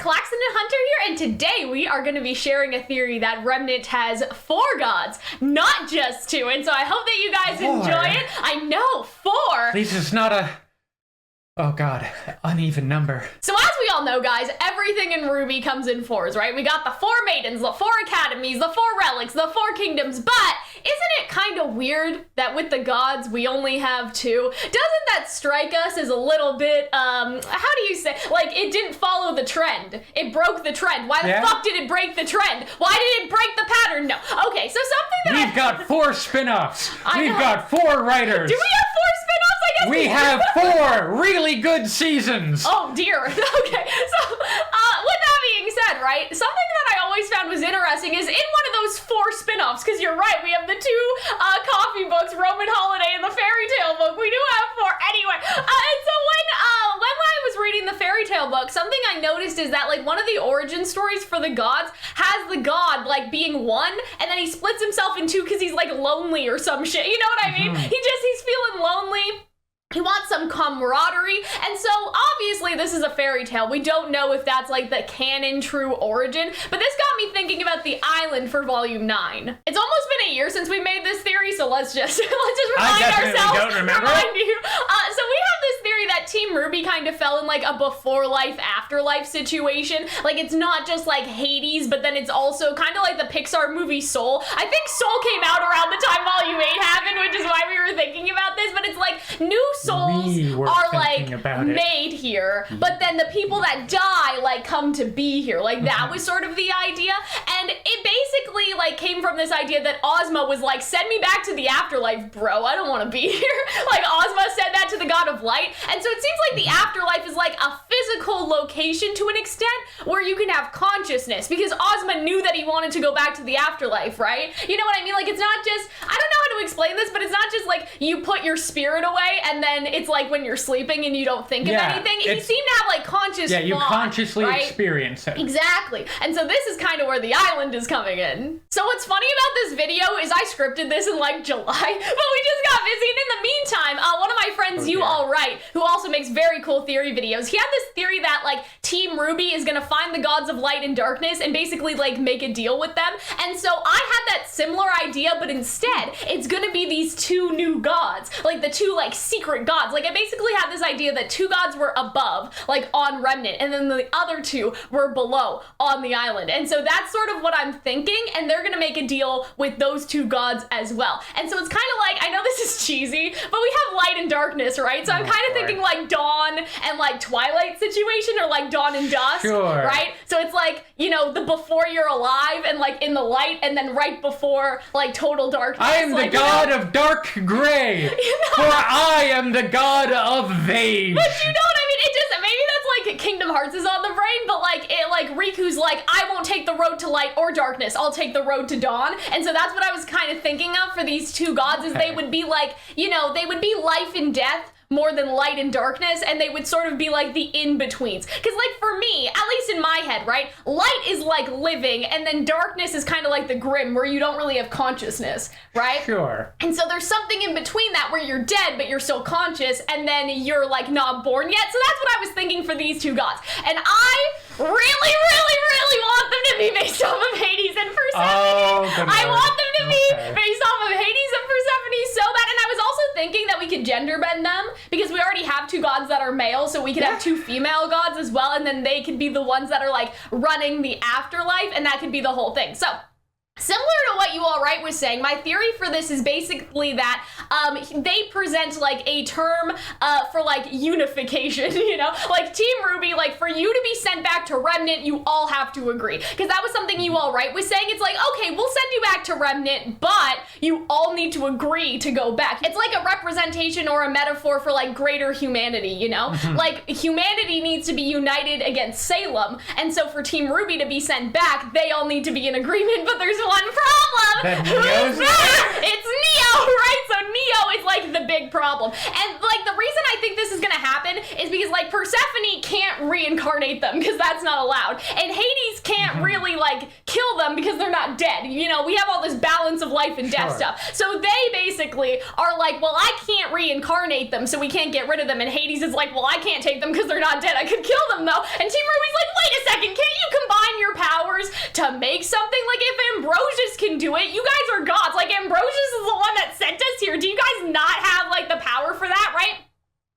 Calxiyn and Hunter here, and today we are going to be sharing a theory that Remnant has 4 gods, not just 2, and so I hope that you guys 4. enjoy it. I know, 4! This is not a... Oh god, uneven number. So as we all know, guys, everything in RWBY comes in 4s, right? We got the 4 Maidens, the 4 Academies, the 4 Relics, the 4 Kingdoms, but isn't it kind of weird that with the gods we only have 2? Doesn't that strike us as a little bit, how do you say, like, it didn't follow the trend. It broke the trend. Why the fuck did it break the trend? Why did it break the pattern? No. Okay, so something that We've got 4 spin-offs. We've got 4 writers. Do we have 4 spin-offs? I guess we have 4 really good seasons. Oh dear. Okay, so with that being said, right, something that I always found was interesting is in one of those 4 spin-offs, because you're right, we have the 2 coffee books, Roman Holiday and the Fairy Tale book. We do have 4 anyway. And so when I was reading the Fairy Tale book, something I noticed is that like one of the origin stories for the gods has the god like being one, and then he splits himself in 2 because he's like lonely or some shit. You know what I mean? He's feeling lonely. He wants some camaraderie, and so obviously this is a fairy tale. We don't know if that's like the canon true origin, but this got me thinking about the island for volume 9. It's almost been a year since we made this theory, so let's just remind ourselves. Don't remember. Remind you. So we have this theory that Team RWBY kind of fell in like a before life, afterlife situation. Like it's not just like Hades, but then it's also kind of like the Pixar movie Soul. I think Soul came out around the time volume 8 happened, which is why we were thinking about this, but it's like new souls are like made here, but then the people that die like come to be here. Like that was sort of the idea, and it basically like came from this idea that Ozma was like, send me back to the afterlife, bro. I don't want to be here. Like Ozma said that to the god of light, and so it seems like the afterlife is like a physical location to an extent where you can have consciousness, because Ozma knew that he wanted to go back to the afterlife, right? You know what I mean? Like it's not just, I don't know how to explain this, but it's not just like you put your spirit away and then it's like when you're sleeping and you don't think of anything. He seemed to have like conscious you thought, consciously right? experience it. Exactly. And so this is kind of where the island is coming in. So what's funny about this video is I scripted this in like July, but we just got busy. And in the meantime, one of my friends, You All Right, who also makes very cool theory videos, he had this theory that like Team RWBY is gonna find the gods of light and darkness and basically like make a deal with them. And so I had that similar idea, but instead it's gonna be these 2 new gods, like the 2 like secret gods. Like I basically had this idea that 2 gods were above, like on Remnant, and then the other 2 were below on the island. And so that's sort of what I'm thinking, and they're gonna make a deal with those 2 gods as well. And so it's kind of like, I know this is cheesy, but we have light and darkness, right? So I'm kind of thinking like dawn and like twilight situation, or like dawn and dusk, right? So it's like, you know, the before you're alive and like in the light, and then right before like total darkness. I am like, the god of dark gray, for I am the god of Vage. But you know what I mean? It just, maybe that's like Kingdom Hearts is on the brain, but like it, like Riku's like, I won't take the road to light or darkness, I'll take the road to dawn. And so that's what I was kind of thinking of for these 2 gods, is they would be like, you know, they would be life and death more than light and darkness, and they would sort of be like the in-betweens. Because like for me, at least in my head, right, light is like living, and then darkness is kind of like the grim, where you don't really have consciousness, right? Sure. And so there's something in between that where you're dead but you're still conscious, and then you're like not born yet. So that's what I was thinking for these 2 gods. And I really, really, really want them to be based off of Hades and Persephone. I want them to be based off of Hades and Persephone so bad. And I was also thinking that we could gender bend them, because we already have 2 gods that are male, so we could have 2 female gods as well, and then they could be the ones that are like running the afterlife, and that could be the whole thing. So similar to what You All Right was saying, my theory for this is basically that they present like a term for like unification, you know? Like Team RWBY, like for you to be sent back to Remnant, you all have to agree. Because that was something You All Right was saying. It's like, okay, we'll send you back to Remnant, but you all need to agree to go back. It's like a representation or a metaphor for like greater humanity, you know? Like humanity needs to be united against Salem, and so for Team RWBY to be sent back, they all need to be in agreement, but there's one problem. Who's that? It's Neo, right? So Neo is like the big problem. And like the reason I think this is gonna happen is because like Persephone can't reincarnate them, because that's not allowed. And Hades can't really like kill them because they're not dead. You know, we have all this balance of life and death stuff. So they basically are like, well, I can't reincarnate them, so we can't get rid of them. And Hades is like, well, I can't take them because they're not dead. I could kill them though. And Team RWBY's like, wait a second, to make something? Like, if Ambrosius can do it, you guys are gods. Like, Ambrosius is the one that sent us here. Do you guys not have, like, the power for that, right?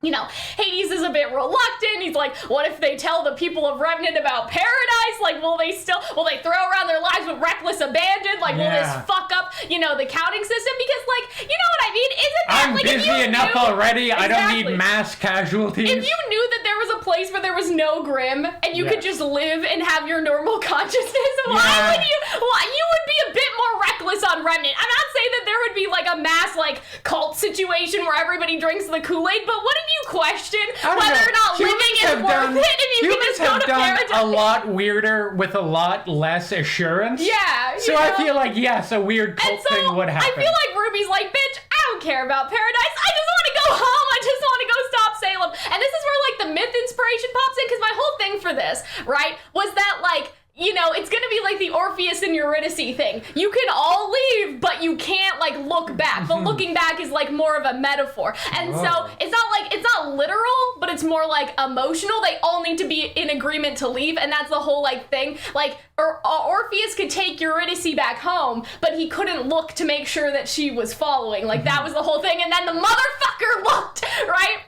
You know, Hades is a bit reluctant. He's like, what if they tell the people of Remnant about paradise? Like, will they throw around their lives with reckless abandon? Like, will this fuck up, you know, the counting system? Because, like, you know what I mean? Isn't that, I'm like, busy enough already. Exactly. I don't need mass casualties. If you knew that there was a place where there was no Grim and you could just live and have your normal consciousness, why would you? Well, you would be a bit more reckless on Remnant. I'm not saying that there would be, like, a mass, like, cult situation where everybody drinks the Kool-Aid, but wouldn't you question whether or not living is worth it if you can just go to paradise? Humans have done a lot weirder with a lot less assurance. Yeah. So I feel like, yes, a weird cult thing would happen. I feel like Ruby's like, bitch, I don't care about paradise. I just want to go home. I just want to go stop Salem. And this is where, like, the myth inspiration pops in, because my whole thing for this, right, was that, like, you know, it's gonna be like the Orpheus and Eurydice thing. You can all leave, but you can't, like, look back. But looking back is, like, more of a metaphor. And so it's not literal, but it's more, like, emotional. They all need to be in agreement to leave, and that's the whole, like, thing. Like, Orpheus could take Eurydice back home, but he couldn't look to make sure that she was following. Like, that was the whole thing, and then the motherfucker looked, right?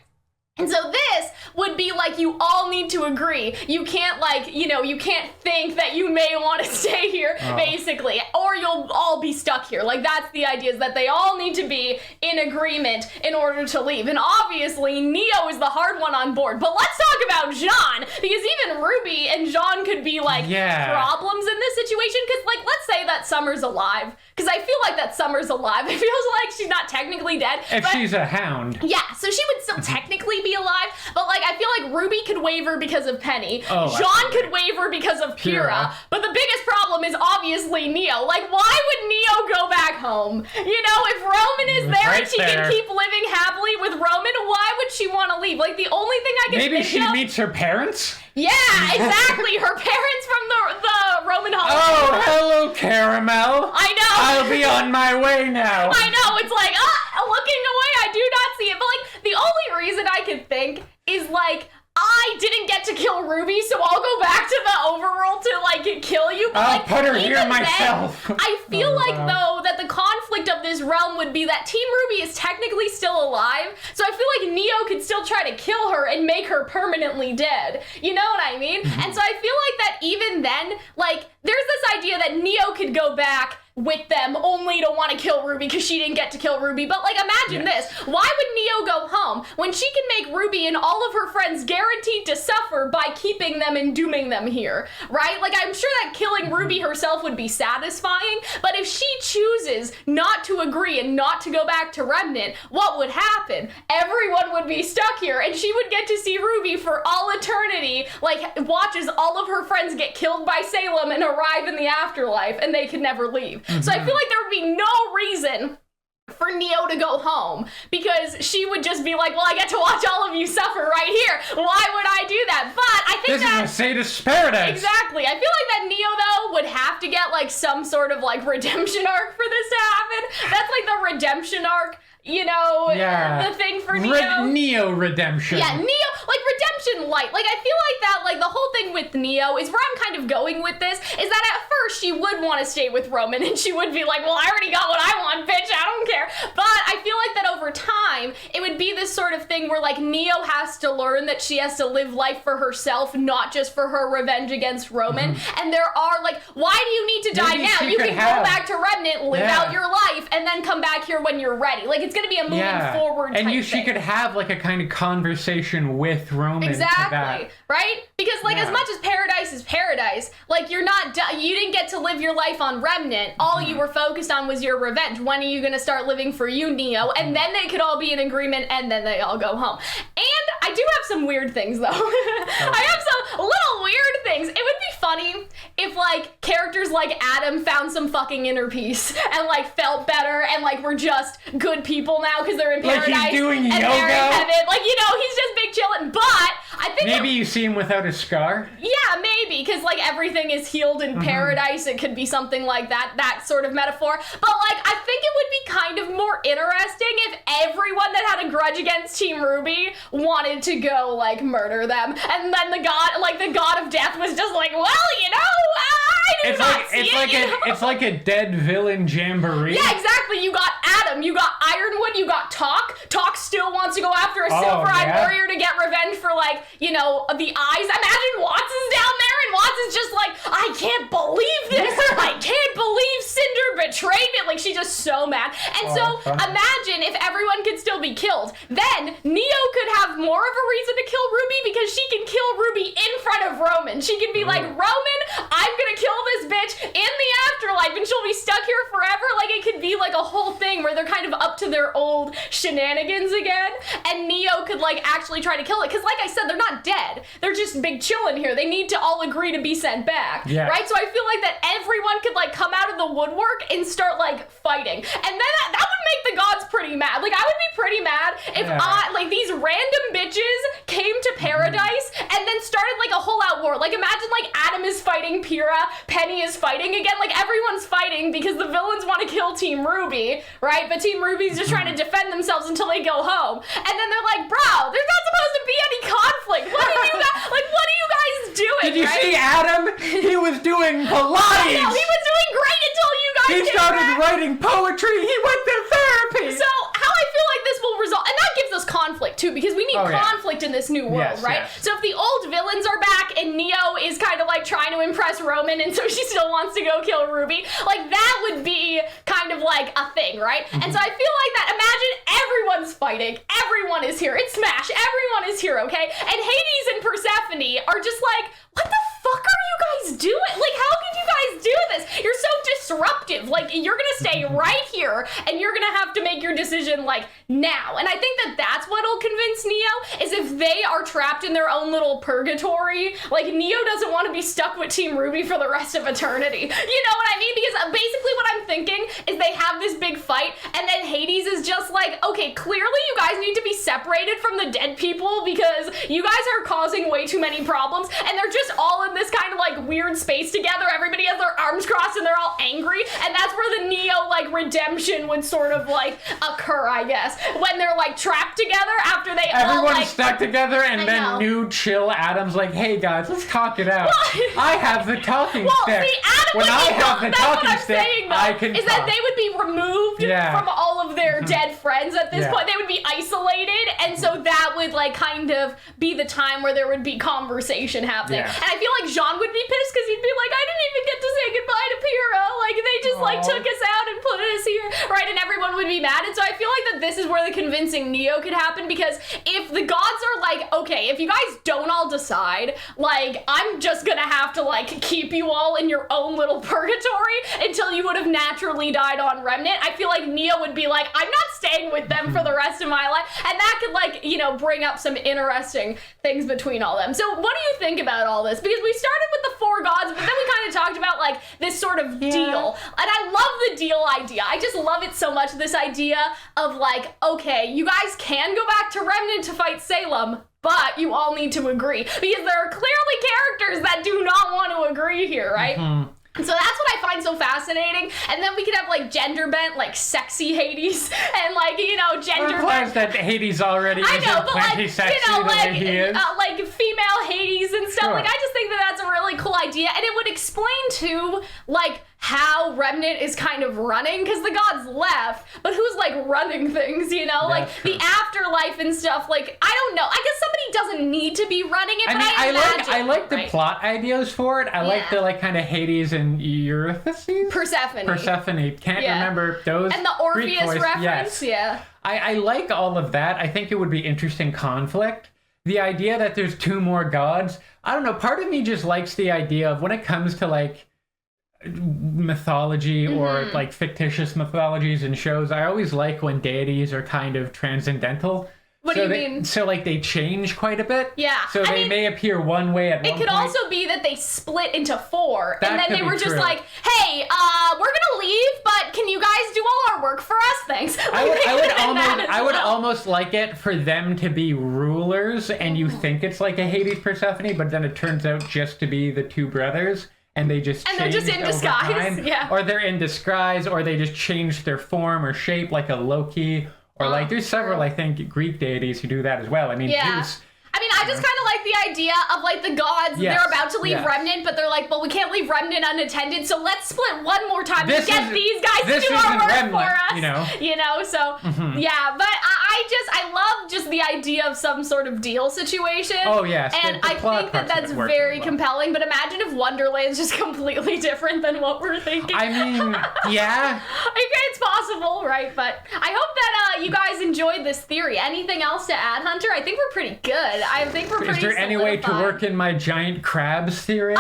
And so this would be like, you all need to agree. You can't, like, you know, you can't think that you may want to stay here, basically, or you'll all be stuck here. Like, that's the idea, is that they all need to be in agreement in order to leave. And obviously, Neo is the hard one on board. But let's talk about Jean, because even Ruby and Jean could be, like, problems in this situation. Because, like, let's say that Summer's alive. Because I feel like that Summer's alive. It feels like she's not technically dead. If she's a hound. Yeah, so she would still technically be alive, but, like, I feel like Ruby could waver because of Penny. Jean could waver because of Pyrrha. But the biggest problem is obviously Neo. Like, why would Neo go back home? You know, if Roman is there and she can keep living happily with Roman, why would she want to leave? Like, the only thing I can think of... Maybe she meets her parents? Yeah, exactly. Her parents from the Roman holiday. Oh, hello, Caramel. I know. I'll be on my way now. I know. It's like, looking away, I do not see it. But, like, the only reason I can think is, like, I didn't get to kill Ruby, so I'll go back to the overworld to, like, kill you. But, I'll like, put her here myself. Then, I feel like, though, that the conflict of this realm would be that Team Ruby is technically still alive, so I feel like Neo could still try to kill her and make her permanently dead. You know what I mean? And so I feel like that even then, like, there's this idea that Neo could go back with them only to want to kill Ruby because she didn't get to kill Ruby. But, like, imagine this. Why would Neo go home when she can make Ruby and all of her friends guaranteed to suffer by keeping them and dooming them here, right? Like, I'm sure that killing Ruby herself would be satisfying, but if she chooses not to agree and not to go back to Remnant, what would happen? Everyone would be stuck here, and she would get to see Ruby for all eternity, like, watches all of her friends get killed by Salem and arrive in the afterlife, and they could never leave. So I feel like there would be no reason for Neo to go home, because she would just be like, well, I get to watch all of you suffer right here. Why would I do that? But I think this is a sadist paradise. Exactly. I feel like that Neo, though, would have to get, like, some sort of, like, redemption arc for this to happen. That's, like, the redemption arc, you know, the thing for Neo. Neo redemption. Yeah, Neo, like, redemption light. Like, I feel like that, like, the whole thing with Neo is where I'm kind of going with this, is that at first she would want to stay with Roman, and she would be like, well, I already got what I want, bitch, I don't care. But I feel like that over time, it would be this sort of thing where, like, Neo has to learn that she has to live life for herself, not just for her revenge against Roman. And there are, like, why do you need to die now? You can go back to Remnant, live out your life, and then come back here when you're ready. Like, it's gonna be a moving forward type and she could have, like, a kind of conversation with Roman. Exactly, right? Because, like, as much as paradise is paradise, like, you're not you didn't get to live your life on Remnant. All you were focused on was your revenge. When are you gonna start living for you, Neo? And then they could all be in agreement, and then they all go home. And I do have some weird things, though. I have some little weird things. It would be funny if, like, characters like Adam found some fucking inner peace and, like, felt better and, like, were just good people now because they're in paradise. Like, he's doing and yoga? they're in heaven. Like, you know, he's just big chillin'. But I think maybe you see him without a scar. Yeah, maybe, because, like, everything is healed in paradise. It could be something like that sort of metaphor. But, like, I think it would be kind of more interesting if everyone that had a grudge against Team Ruby wanted to go, like, murder them, and then the god of death was just like, well, you know, I do not it's like a dead villain jamboree. Yeah, exactly. You got Adam, you got Ironwood, you got Talk. Talk still wants to go after a silver-eyed warrior to get revenge for, like, you know, the eyes. Imagine Watts is down there, and Watts is just like, I can't believe this. I can't believe Cinder betrayed me. Like, she's just so mad. And so, imagine if everyone could still be killed. Then, Neo could have more of a reason to kill Ruby because she can kill Ruby in front of Roman. She can be like, Roman, I'm gonna kill this bitch in the afterlife, and she'll be stuck here forever. Like, it could be like a whole thing where they're kind of up to their old shenanigans again, and Neo could, like, actually try to kill it. Because, like I said, they're not dead. They're just big chillin' here. They need to all agree to be sent back. Yeah. Right? So I feel like that everyone could, like, come out of the woodwork and start, like, fighting. And then that would make the gods pretty mad. Like, I would be pretty mad if like, these random bitches came to paradise and then started, like, a whole-out war. Like, imagine, like, Adam is fighting Pyrrha, Penny is fighting again. Like, everyone's fighting because the villains want to kill Team Ruby, right? But Team Ruby's just trying to defend themselves until they go home. And then they're like, bro, there's not supposed to be any conflict. What are you guys doing? Did you see Adam? He was doing Pilates. No, he was doing great until you guys He started writing poetry. He went to therapy. So how I feel like this will resolve, and that gives us conflict too, because we need conflict in this new world, right? Yes. So if the old villains are back and Neo is kind of like trying to impress Roman, and so she still wants to go kill Ruby, like that would be kind of like a thing, right? And so I feel like that. Imagine everyone's fighting, everyone is here. It's Smash, everyone is here, okay? And Hades and Persephone are just like, what the fuck are you guys doing? Like, how could you guys do this? You're so disruptive. Like, you're gonna stay right here, and you're gonna have to make your decision, like, now. And I think that that's what'll convince Neo, is if they are trapped in their own little purgatory, like, Neo doesn't want to be stuck with Team Ruby for the rest of eternity. You know what I mean? Because basically what I'm thinking is they have this big fight, and then Hades is just like, okay, clearly you guys need to be separated from the dead people because you guys are causing way too many problems, and they're just all in this kind of, like, weird space together. Everybody has their arms crossed and they're all angry, and that's where the Neo, like, redemption would sort of, like, occur, I guess, when they're, like, trapped together after they everyone's all, like, stuck together, and then new chill Adam's like, hey guys, let's talk it out. I have the talking stick. See, Adam when I have the talking stick, saying, though, I can is talk. that they would be removed from all of their dead friends at this point. They would be isolated, and so that would, like, kind of be the time where there would be conversation happening. And I feel like Jean would be pissed because he'd be like, I didn't even get to say goodbye to Pyrrha. Like, they just, like, took us out and put us here, right? And everyone would be mad. And so I feel like that this is where the convincing Neo could happen, because if the gods are like, okay, if you guys don't all decide, like, I'm just gonna have to, like, keep you all in your own little purgatory until you would have naturally died on Remnant, I feel like Neo would be like, I'm not staying with them for the rest of my life. And that could, like, you know, bring up some interesting things between all them. So what do you think about all this? Because we started with the 4 gods, but then we kind of talked about, like, this sort of deal. And I love the deal idea. I just love it so much, this idea of, like, okay, you guys can go back to Remnant to fight Salem, but you all need to agree. Because there are clearly characters that do not want to agree here, right? So that's what I find so fascinating. And then we could have, like, gender bent, like, sexy Hades, and, like, you know, gender bent. That Hades already I know, isn't but, plenty like, sexy you know, the way he is. Like, female Hades and stuff. Like, I just think that that's a really cool idea, and it would explain too, like, how Remnant is kind of running, because the gods left, but who's, like, running things, you know? Like, the afterlife and stuff, like, I don't know. I guess somebody doesn't need to be running it, but I imagine. I like the plot ideas for it. I like the, like, kind of Hades and Eurydice? Persephone. Can't remember those. And the Orpheus reference, I like all of that. I think it would be interesting conflict. The idea that there's 2 more gods, I don't know, part of me just likes the idea of when it comes to, like, mythology or, like, fictitious mythologies and shows, I always like when deities are kind of transcendental. What do you mean? So, like, they change quite a bit. Yeah. So they may appear one way at one point. It could also be that they split into 4, and then they were just like, hey, we're gonna leave, but can you guys do all our work for us? Thanks. Like, I would almost like it for them to be rulers, and you think it's like a Hades Persephone, but then it turns out just to be the 2 brothers. And they just they're just in disguise, Or they're in disguise, or they just change their form or shape, like a Loki. Or, like, there's several, I think, Greek deities who do that as well. I mean, Zeus I mean, I just kind of like the idea of, like, the gods, Yes, they're about to leave yes. Remnant, but they're like, well, we can't leave Remnant unattended, so let's split one more time and get these guys to do our work Remnant, for us. you know? So, yeah, but I love just the idea of some sort of deal situation. Oh, yes. And I think that's very compelling, but imagine if Wonderland's just completely different than what we're thinking. I mean, yeah. Okay, it's possible, right? But I hope that you guys enjoyed this theory. Anything else to add, Hunter? I think we're pretty good. I think we're pretty Is there any way to solidified. work in my giant crabs theory?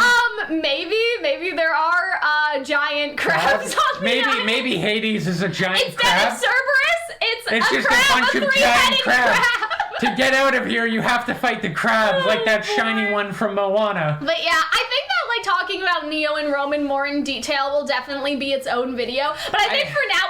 Maybe there are giant crabs on the island. Maybe Hades is a giant Instead crab. of Cerberus, it's It's a just crab, a bunch of giant three-headed crabs. crab. To get out of here, you have to fight the crabs, like that shiny one from Moana. But yeah, I think that like talking about Neo and Roman more in detail will definitely be its own video. But I think for now,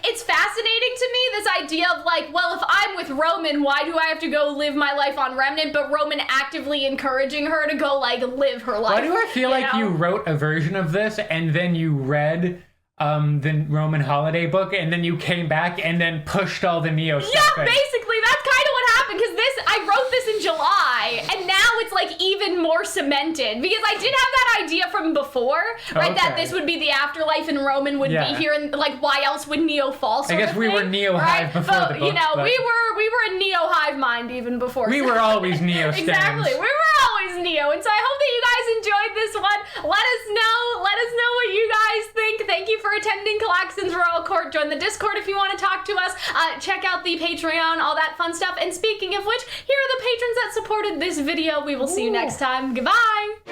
it's fascinating to me, this idea of like, well, if I'm with Roman, why do I have to go live my life on Remnant? But Roman actively encouraging her to go like live her life. Why do I feel like know? you wrote a version of this and then you read the Roman holiday book and then you came back and then pushed all the Neo stuff Yeah, in? basically, that's kind of what happened, because I wrote this in July, and now it's like even more cemented, because I did have that idea from before, right, that Okay. this would be the afterlife and Roman would be here, and like, why else would Neo fall, I guess we were Neo Hive before the book, you know, but we were a Neo Hive mind even before. we were always Neo stands. Exactly, we were always Neo, and so I hope that you guys enjoyed this one. Let us know what you guys think. Thank you for attending Calxyn's Royal Court. Join the Discord if you want to talk to us. Check out the Patreon, all that fun stuff. And speaking of which, here are the patrons that supported this video. We will see you next time. Goodbye.